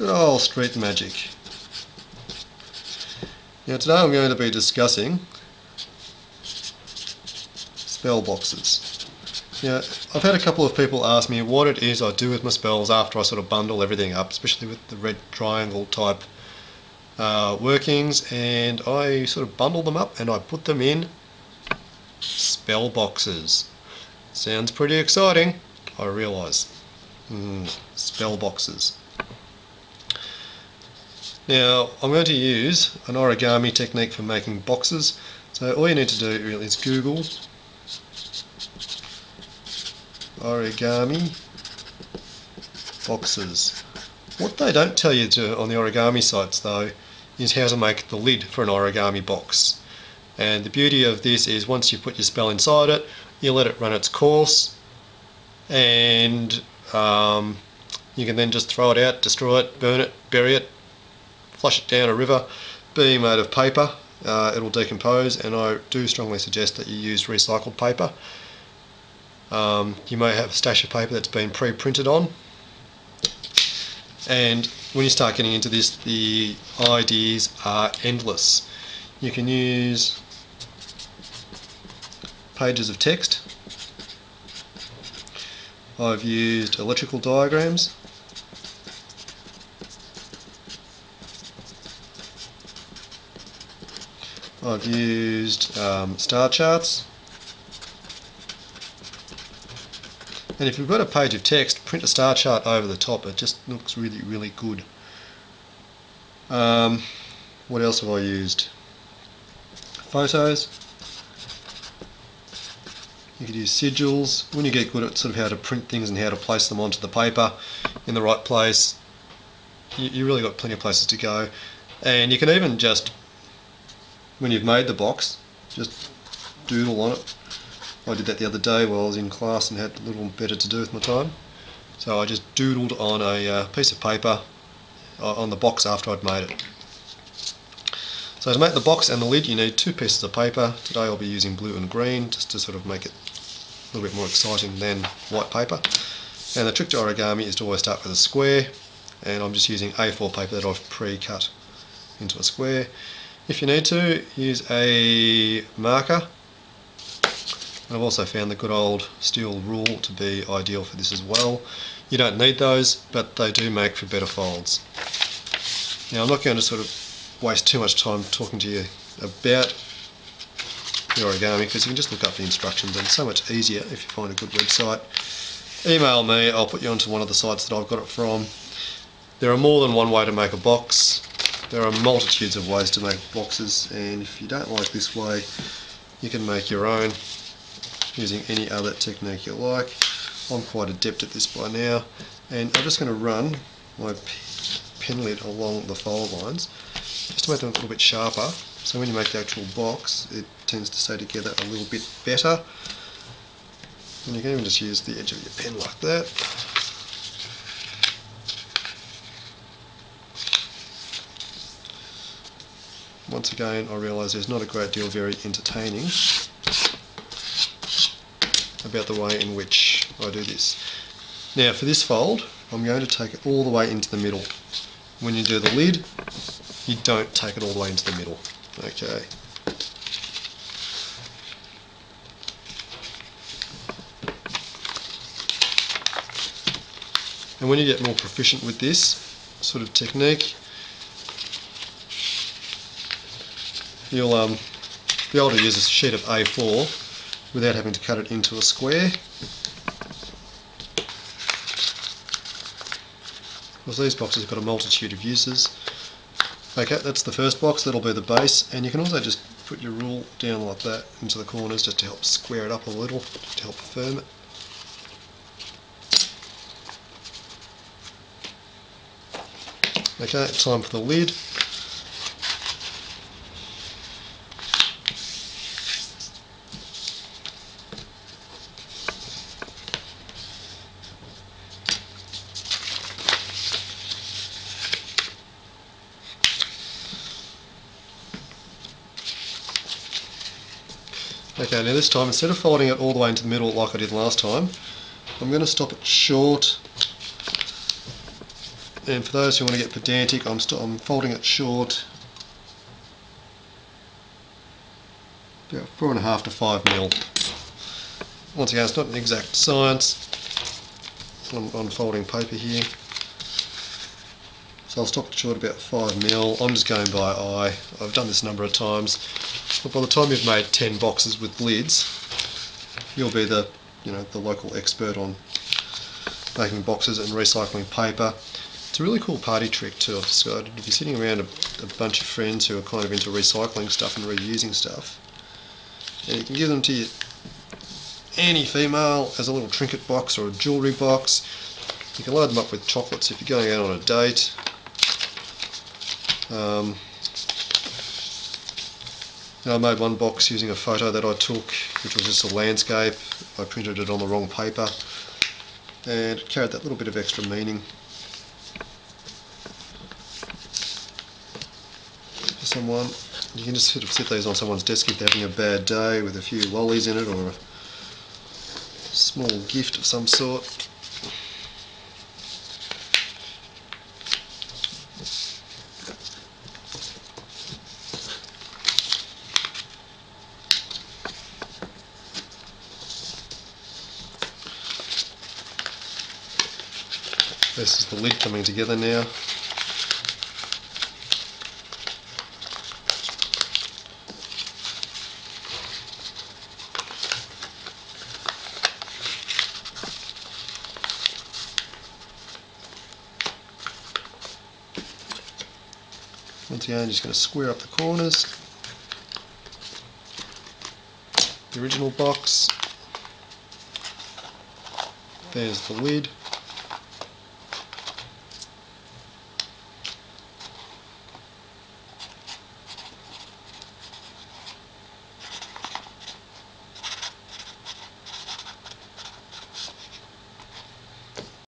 Good old street magic. Now today I'm going to be discussing spell boxes. Now I've had a couple of people ask me what it is I do with my spells after I sort of bundle everything up, especially with the red triangle type workings, and I sort of bundle them up and I put them in spell boxes. Sounds pretty exciting, I realise. Spell boxes. Now I'm going to use an origami technique for making boxes. So all you need to do really is Google origami boxes. What they don't tell you on the origami sites though is how to make the lid for an origami box. And the beauty of this is once you put your spell inside it, you let it run its course, and you can then just throw it out, destroy it, burn it, bury it, flush it down a river. Being made of paper, it'll decompose, and I do strongly suggest that you use recycled paper. You may have a stash of paper that's been pre-printed on, and when you start getting into this, the ideas are endless. You can use pages of text. I've used electrical diagrams. I've used star charts. And if you've got a page of text, print a star chart over the top. It just looks really, really good. What else have I used? Photos. You could use sigils. When you get good at sort of how to print things and how to place them onto the paper in the right place, you really got plenty of places to go. And you can even just, when you've made the box, just doodle on it. I did that the other day while I was in class and had a little better to do with my time. So I just doodled on a piece of paper on the box after I'd made it. So to make the box and the lid you need two pieces of paper. Today I'll be using blue and green just to sort of make it a little bit more exciting than white paper. And the trick to origami is to always start with a square, and I'm just using A4 paper that I've pre-cut into a square. If you need to, use a marker. And I've also found the good old steel rule to be ideal for this as well. You don't need those, but they do make for better folds. Now I'm not going to sort of waste too much time talking to you about the origami, because you can just look up the instructions, and it's so much easier if you find a good website. Email me, I'll put you onto one of the sites that I've got it from. There are more than one way to make a box. There are multitudes of ways to make boxes, and if you don't like this way, you can make your own using any other technique you like. I'm quite adept at this by now, and I'm just going to run my pen lid along the fold lines just to make them a little bit sharper, so when you make the actual box it tends to stay together a little bit better. And you can even just use the edge of your pen like that. Once again, I realise there's not a great deal very entertaining about the way in which I do this. Now for this fold, I'm going to take it all the way into the middle. When you do the lid, you don't take it all the way into the middle. Okay. And when you get more proficient with this sort of technique, you'll be able to use a sheet of A4 without having to cut it into a square. Because these boxes have got a multitude of uses. Okay, that's the first box, that'll be the base, and you can also just put your rule down like that into the corners just to help square it up a little, just to help firm it. Okay, time for the lid. Okay, now this time, instead of folding it all the way into the middle like I did last time, I'm going to stop it short And for those who want to get pedantic, I'm folding it short, about 4.5 to 5 mil. Once again, it's not an exact science. I'm folding paper here, so I'll stop it short about 5 mil. I'm just going by eye. I've done this a number of times, but by the time you've made 10 boxes with lids, you'll be the local expert on making boxes and recycling paper. It's a really cool party trick too, I've decided. If you're sitting around a bunch of friends who are kind of into recycling stuff and reusing stuff, and you can give them to any female as a little trinket box or a jewellery box. You can load them up with chocolates if you're going out on a date. I made one box using a photo that I took, which was just a landscape. I printed it on the wrong paper, and it carried that little bit of extra meaning for someone. You can just sort of sit these on someone's desk if they're having a bad day, with a few lollies in it or a small gift of some sort. This is the lid coming together now. Once again, just going to square up the corners. The original box. There's the lid.